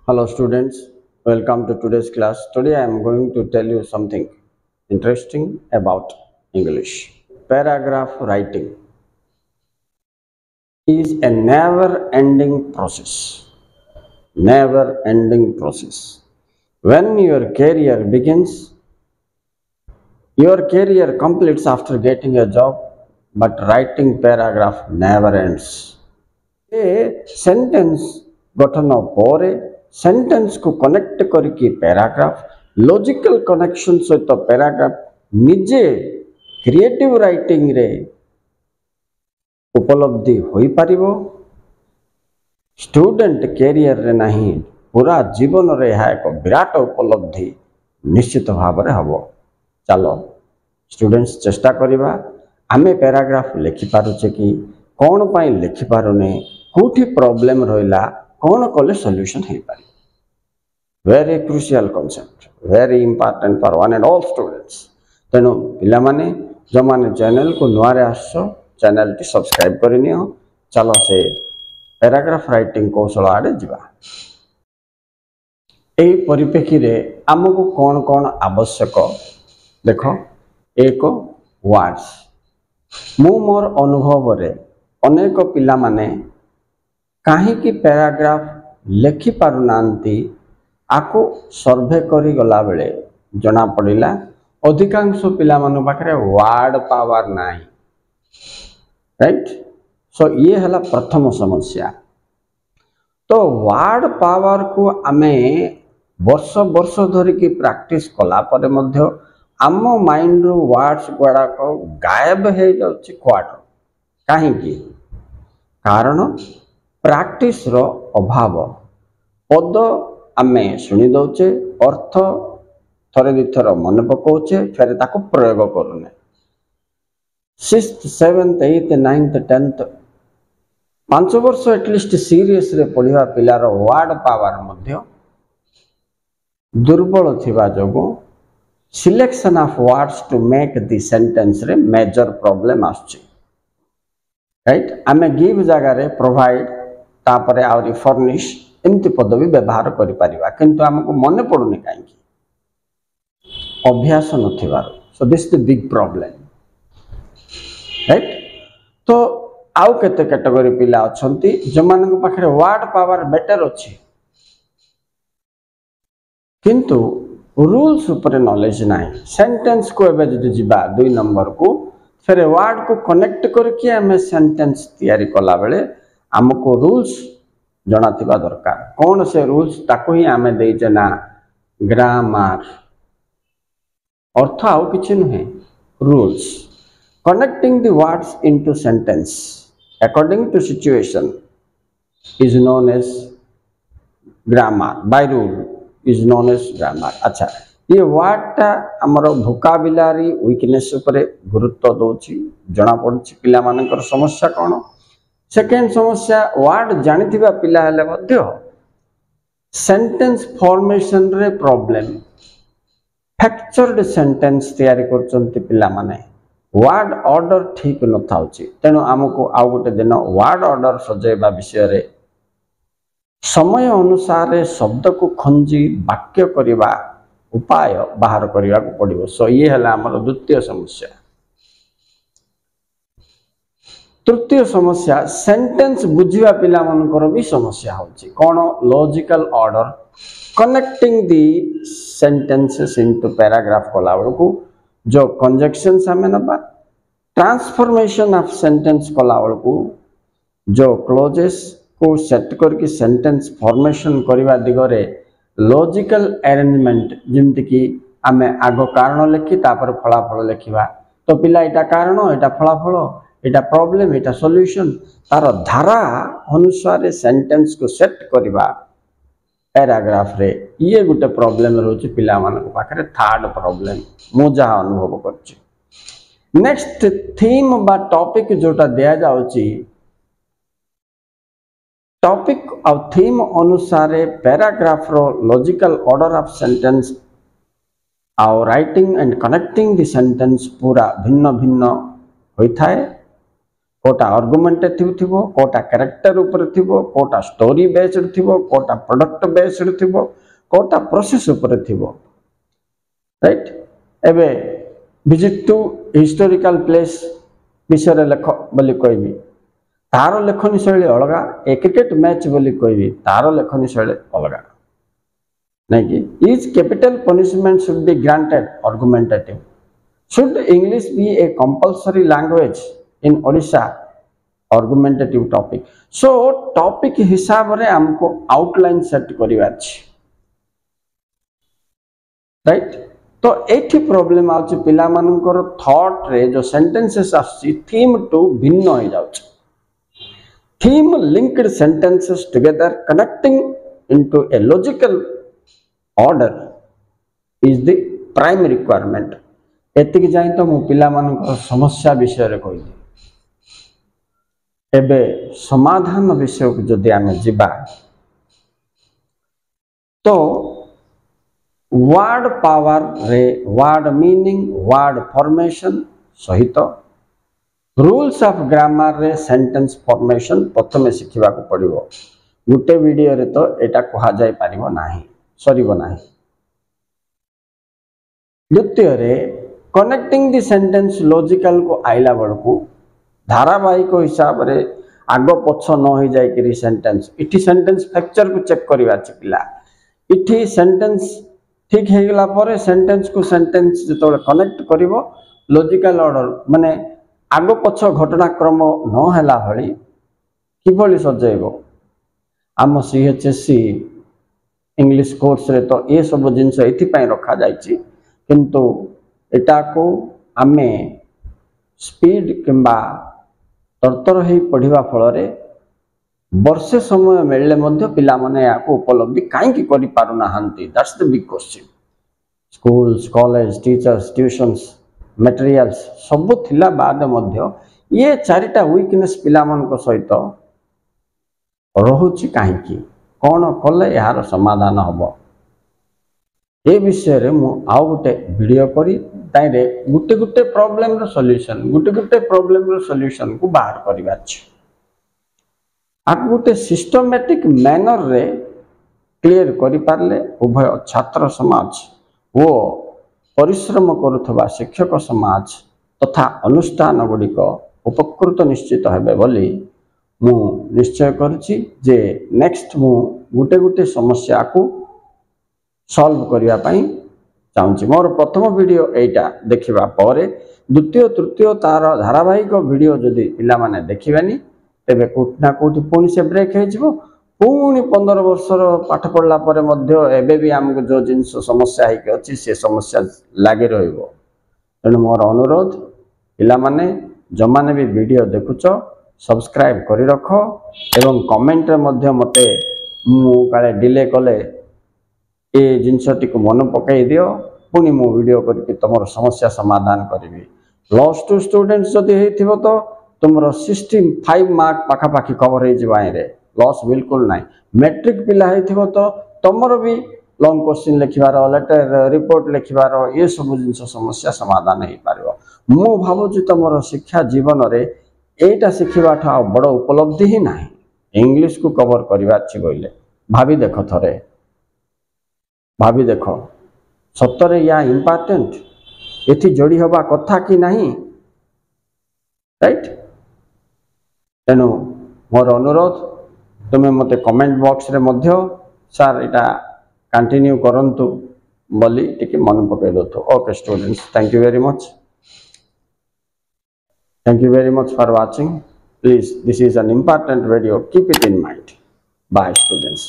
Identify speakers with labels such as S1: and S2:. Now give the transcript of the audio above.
S1: Hello students, welcome to today's class. Today I am going to tell you something interesting about English. Paragraph writing is a never-ending process. Never-ending process. When your career begins, your career completes after getting a job, but writing paragraph never ends. A sentence गठन पर sentence को connect करके paragraph logical connection सहित paragraph निजे creative writing रे उपलब्धि होई पारिबो student career रे नहीं पूरा जीवन रे यह एक विराट उपलब्धि निश्चित भाव रे हबो। चलो स्टूडेंट्स चेष्टा करिबा आमे पैराग्राफ लिखि पारुचे कि कोन पई लिखि पारुने कोठी प्रॉब्लम रहिला कौन कले सॉल्यूशन हे पारे। Very crucial concept, very important for one and all students. तेणु पिला माने जो माने चैनल को नुआ रे आसो चैनल टी सब्सक्राइब करनियो। चलो से पैराग्राफ राइटिंग कौशल आड़े जिबा। एही परिप्रेक्षी रे हमको कौन कौन आवश्यक देखो। एक वर्ड्स मु मोर अनुभव रे अनेक पिला माने कहीं पैराग्राफ लिखि पारु नांती आको सर्वे करी गला बेले जना पड़िला अधिकांश पिला मानो पाखरे वर्ड पावर नाही। राइट, सो ये हला प्रथम समस्या। तो वर्ड पावर को आमे वर्ष वर्ष धरि की प्रैक्टिस कला परे मध्य आम माइंड रो वर्ड्स गुडा को गायब हे जाउची क्वाड काहे की कारण प्रैक्टिस रो अभाव। पद आमे शुणी दौचे अर्थ थरे दिथर मन पकाउचे फिर ताको प्रयोग करूने। 6th 7th 8th 9th 10th 5 वर्ष एटलिस्ट सीरियस रे पढ़िवा पिलार वर्ड पावर मध्य दुर्बल थिबा जोगो selection of words to make the sentence रे मेजर प्रॉब्लम आछे। राइट, आमे गिव जगह रे प्रोवाइड तापरे आउरी फर्निश एमती पद भी व्यवहार करि परिबा किंतु हमको मन पड़ुनी काहे अभ्यास नथिबार। So this the big problem. Right, तो आउ केते कैटेगरी पिला अछंती जो मानक पाखरे वर्ड पावर बेटर अछि किंतु रूल्स ऊपर नॉलेज नाही। सेंटेंस को एबे जदि जिबा 2 नंबर को फिर वर्ड को कनेक्ट करके हमें सेंटेंस तैयारी कला बेले हमको रूल्स जना थिबा दरकार। कौन से रूल्स ताको ही आमे देइचे ना ग्रामर अर्थ आउ किछि नहे rules. Connecting the words into sentence according to situation is known as grammar. By rule is known as grammar. अच्छा, ये वर्डटा हमर वोकाबुलरी वीकनेस ऊपर गुरुत्व दोछि जना पड़छि पिला मानकर समस्या कोन। सेकेंड समस्या वर्ड जानिथिबा पिला हेले मध्य सेंटेंस फॉर्मेशन रे प्रॉब्लम। फैक्चर्ड सेंटेंस तैयारी करचंती पिला माने वर्ड ऑर्डर ठीक न थाउची। तेनु हमको आउ गोटे दिन वर्ड ऑर्डर सजेबा विषय रे समय अनुसार शब्द को खंजी वाक्य करिबा उपाय बाहर करिया को पड़िबो। सो ये हला हमर द्वितीय समस्या। तृतीय समस्या सेंटेंस बुझिबा पिला मनकर भी समस्या होची कोन logical order connecting the sentences into paragraph कोला को जो कंजक्शंस हमें नबा ट्रांसफॉर्मेशन ऑफ सेंटेंस कोला को जो क्लोजेस को सेट करके सेंटेंस फॉर्मेशन करबा दिगरे लॉजिकल अरेंजमेंट जेमति कि आमे आगो कारण लिखि तापर फलाफल लिखिबा तो पिला एटा कारण एटा फलाफल एटा प्रॉब्लम एटा सॉल्यूशन तार धारा अनुसार सेंटेंस को सेट करबा पैराग्राफ रे ये गुटे प्रॉब्लम रहउची पिला मानक पाखरे थर्ड प्रॉब्लम मु जा अनुभव करछि। नेक्स्ट थीम बा टॉपिक जोटा दिया जाउची टॉपिक और थीम अनुसार पैराग्राफ रो लॉजिकल ऑर्डर ऑफ सेंटेंस और writing and connecting the sentence पूरा भिन्न भिन्न होई थाए। कोटा आर्गुमेंटेटिव थिबो कोटा कैरेक्टर ऊपर थिबो कोटा स्टोरी बेस्ड थिबो कोटा प्रोडक्ट बेस्ड थिबो कोटा प्रोसेस ऊपर थिबो राइट एबे विजिट टू हिस्टोरिकल प्लेस विषय लेख बोली कहबी तार लेखनी शैली अलग ए क्रिकेट मैच बोली कहबी तार लेखनी शैली अलग नहीं कि is capital punishment should be granted argumentative should English be a compulsory language in Odisha argumentative topic so topic हिसाब रे हमको आउटलाइन सेट करिवार छी राइट तो एठी प्रॉब्लम आउछ पिला मानकर थॉट रे जो सेंटेंसेस आछि थीम टू भिन्न हो जाउछ theme linked sentences together connecting into a logical order is the prime requirement एतिक जाई तो मु पिला मानकर समस्या विषय रे कहली एबे समाधान विषय को जदि आमे जिबा तो वर्ड पावर रे वर्ड मीनिंग वर्ड फॉर्मेशन सहित रूल्स ऑफ ग्रामर रे सेंटेंस फॉर्मेशन प्रथमे शिखिबा को पड़िबो गुटे वीडियो रे तो एटा कहा जाय पारिबो नाही सरीबो नाही द्वितीय रे कनेक्टिंग द सेंटेंस लॉजिकल को आइला बळकू धारावाहिक हिसाब रे आगो पछ न हो जाय कि सेंटेंस इठी सेंटेंस फ्रैक्चर को चेक करबा छ पिला इठी सेंटेंस ठीक हे गेला परे सेंटेंस को सेंटेंस जतोले कनेक्ट करिवो लॉजिकल ऑर्डर माने आगो पछ घटनाक्रम न हैला भली किबोली सजेइबो आम सीएचएससी इंग्लिश कोर्स रे तो ये सब जिनस एथि पय रखा जायछि किंतु एटा को आमे स्पीड किंबा तरतर हो पढ़ा फल वर्षे समय मिलले मध्य पिला माने याको उपलब्धि कहीं करि पारु नाहंती that's the big question schools college teachers tuitions materials सब थिला बाद मध्य ये चारिटा वीकनेस पिला मन को सहित रहुछि काहेकि कोन कले यार समाधान हबो ए विषय रे मु आउ गोटे वीडियो करी ताइरे गुटे गुटे प्रॉब्लम रो सॉल्यूशन गुटे गुटे प्रॉब्लम रो सॉल्यूशन को बाहर करिबा छै आ गोटे सिस्टमैटिक मैनर रे क्लियर करि पारले उभय छात्र समाज वो परिश्रम करुथबा शिक्षक समाज तथा अनुष्ठान गुड़िक उपकृत निश्चित हेबे बोली मु निश्चय करूची जे नेक्स्ट मु गुटे गुटे समस्या को सॉल्व करिया पई चाहूँगी मोर प्रथम वीडियो एटा देखिबा परे द्वितीय तृतीय तार धारावाहिक वीडियो जदि पिला माने देखिबानी तेबे कोठना कोठी पुणी से ब्रेक हे जिवो पुणी 15 वर्षर पाठ पढ़ला परे मध्य एबे भी हमको जो जिंस समस्या है कि अछि से समस्या लागे रहइबो तेणु मोर अनुरोध पिला माने जमाने भी वीडियो देखुच सब्सक्राइब करि रखो एवं कमेंट रे मध्य मते मु काले डिले कले ए जिनसटी को मन पकाई दियो पुणी मु वीडियो करके तुमर समस्या समाधान करी प्लस टू स्टूडेंट्स जदि हेथिबो तो तुमर 65 मार्क पाखा पाखी कवर हे जिवाई रे लॉस बिल्कुल नाही मैट्रिक पिला हेथिबो तो तुमर भी लॉन्ग क्वेश्चन लिखिबार लेटर रिपोर्ट लिखिबार ये सब जिनस समस्या समाधान हे पारिबो मु भाबो जे तुमर शिक्षा जीवन रे एटा शिखिबा ठा बड़ उपलब्धि ही नाही इंग्लिश को कवर करिबा छि बोइले भाभी देखो थरे भाभी देखो सत्तरे या इम्पोर्टेंट एथि जोड़ी हवा कथा कि नहीं राइट तेणु मोर अनुरोध तुम्हें मते कमेंट बॉक्स रे मध्य सर एटा कंटिन्यू करंतु बोली टिके मन पकई दो तो okay students thank you very much for watching please this is an important video keep it in mind bye students.